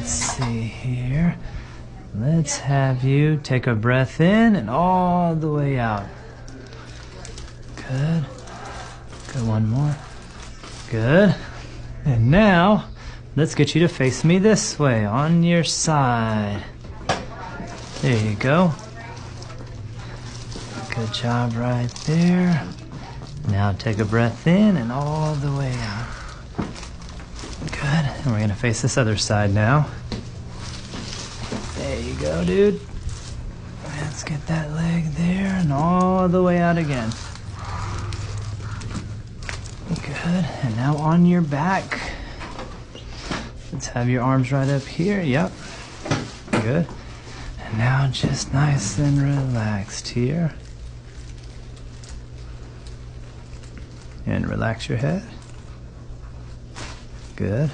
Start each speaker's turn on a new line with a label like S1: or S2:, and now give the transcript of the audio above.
S1: Let's see here. Let's have you take a breath in and all the way out. Good. Good, one more. Good. And now, let's get you to face me this way, on your side. There you go. Good job right there. Now take a breath in and all the way out. Good. And we're going to face this other side now. There you go, dude. Let's get that leg there and all the way out again. Good. And now on your back. Let's have your arms right up here. Yep. Good. And now just nice and relaxed here. And relax your head. Good.